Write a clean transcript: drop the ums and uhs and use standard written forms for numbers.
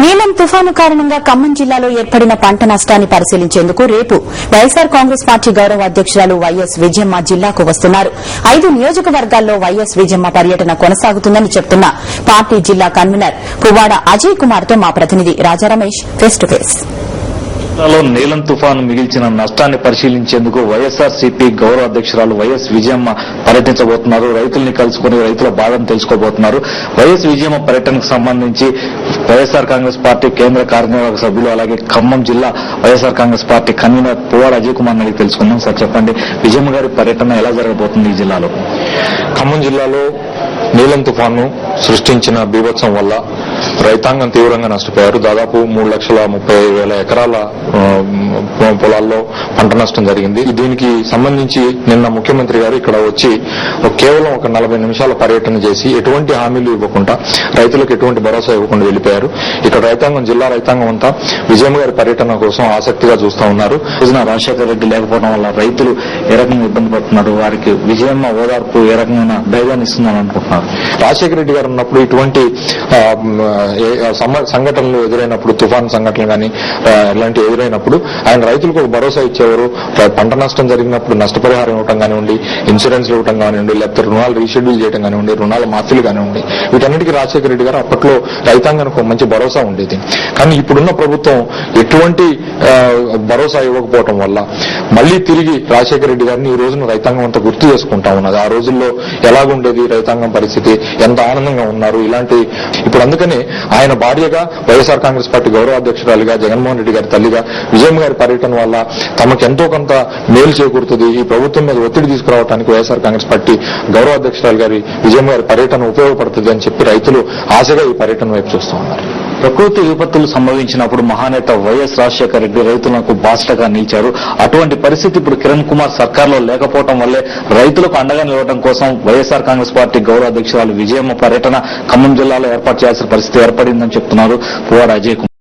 నీలం తుఫాను కారణంగా ఖమ్మం జిల్లాలో ఏర్పడిన పంట నష్టాన్ని పరిశీలించేందుకు రేపు వైఎస్సార్ కాంగ్రెస్ పార్టీ గౌరవ అధ్యకురాలు వైఎస్ విజయమ్మ జిల్లాకు వస్తున్నారు. 5 నియోజకవర్గాల్లో వైఎస్ విజయమ్మ పర్యటన కొనసాగుతుందని చెప్తున్న పార్టీ జిల్లా కన్వీనర్ పువ్వాడ అజయ్ కుమార్ తో మా ప్రతినిధి రాజా రమేష్ ఫేస్ టు ఫేస్. జిల్లాలో నీలం తుఫాను మిగిల్చిన నష్టాన్ని పరిశీలించేందుకు వైఎస్ఆర్సీపీ గౌరవ అధ్యకురాలు వైఎస్ విజయమ్మ పర్యటించబోతున్నారు. రైతుల్ని కలుసుకుని రైతుల బాధను తెలుసుకోబోతున్నారు. వైఎస్ విజయమ్మ పర్యటనకు సంబంధించి వైఎస్ఆర్ కాంగ్రెస్ పార్టీ కేంద్ర కార్యనిర్వాహక సభ్యులు అలాగే ఖమ్మం జిల్లా వైఎస్ఆర్ కాంగ్రెస్ పార్టీ కన్వీనర్ పువ్వాడ అజయ్ కుమార్ అడిగి తెలుసుకుందాం. సార్ చెప్పండి, విజయమ్మ గారి పర్యటన ఎలా జరగబోతుంది ఈ జిల్లాలో? ఖమ్మం జిల్లాలో నీలం తుఫాను సృష్టించిన బీభత్సం వల్ల రైతాంగం తీవ్రంగా నష్టపోయారు. దాదాపు 3,30,000 ఎకరాల పొలాల్లో పంట నష్టం జరిగింది. దీనికి సంబంధించి నిన్న ముఖ్యమంత్రి గారు ఇక్కడ వచ్చి కేవలం ఒక 40 నిమిషాల పర్యటన చేసి ఎటువంటి హామీలు ఇవ్వకుండా రైతులకు ఎటువంటి భరోసా ఇవ్వకుండా వెళ్లిపోయారు. ఇక్కడ రైతాంగం, జిల్లా రైతాంగం అంతా విజయమ్మ గారి పర్యటన కోసం ఆసక్తిగా చూస్తా ఉన్నారు. రాజశేఖర రెడ్డి లేకపోవడం వల్ల రైతులు ఏ రకంగా ఇబ్బంది పడుతున్నారు, వారికి విజయమ్మ ఓదార్పు ఏ రకమైన ధైర్యాన్ని ఇస్తుందని అనుకుంటున్నారు? రాజశేఖర రెడ్డి గారు ఉన్నప్పుడు ఇటువంటి సంఘటనలు ఎదురైనప్పుడు, తుఫాను సంఘటనలు కానీ ఇలాంటి ఎదురైనప్పుడు ఆయన రైతులకు ఒక భరోసా ఇచ్చేవారు. పంట నష్టం జరిగినప్పుడు నష్టపరిహారం ఇవ్వడం కానివ్వండి, ఇన్సూరెన్స్ ఇవ్వడం కానివ్వండి, లేకపోతే రుణాలు రీషెడ్యూల్ చేయడం కానివ్వండి, రుణాల మాఫీలు కానివ్వండి, వీటన్నిటికీ రాజశేఖర రెడ్డి గారు అప్పట్లో రైతాంగానికి ఒక మంచి భరోసా ఉండేది. కానీ ఇప్పుడున్న ప్రభుత్వం ఎటువంటి భరోసా ఇవ్వకపోవడం వల్ల మళ్లీ తిరిగి రాజశేఖర రెడ్డి గారిని ఈ రోజున రైతాంగం అంతా గుర్తు చేసుకుంటా ఉన్నది. ఆ రోజుల్లో ఎలాగుండేది రైతాంగం పరిస్థితి, ఎంత ఆనందంగా ఉన్నారు ఇలాంటి. ఇప్పుడు అందుకనే ఆయన భార్యగా వైఎస్ఆర్ కాంగ్రెస్ పార్టీ గౌరవ అధ్యక్షురాలిగా జగన్మోహన్ రెడ్డి గారి తల్లిగా విజయమ్మ గారి పర్యటన వల్ల తమకు ఎంతో కొంత మేలు చేకూరుతుంది. ఈ ప్రభుత్వం మీద ఒత్తిడి తీసుకురావడానికి వైఎస్ఆర్ కాంగ్రెస్ పార్టీ గౌరవ అధ్యక్షురాలు గారి విజయమ్మ గారి పర్యటన ఉపయోగపడుతుంది అని చెప్పి రైతులు ఆశగా ఈ పర్యటన వైపు చూస్తూ ఉన్నారు. ప్రకృతి విపత్తులు సంభవించినప్పుడు మహానేత వైఎస్ రాజశేఖర రెడ్డి రైతులకు బాసటగా నిలిచారు. అటువంటి పరిస్థితి ఇప్పుడు కిరణ్ కుమార్ సర్కార్లో లేకపోవడం వల్లే రైతులకు అండగా నిలవడం కోసం వైఎస్ఆర్ కాంగ్రెస్ పార్టీ గౌరవ అధ్యక్షురాలు విజయమ్మ పర్యటన ఖమ్మం జిల్లాలో ఏర్పాటు చేయాల్సిన పరిస్థితి ఏర్పడిందని చెప్తున్నారు పువ్వాడ అజయ్ కుమార్.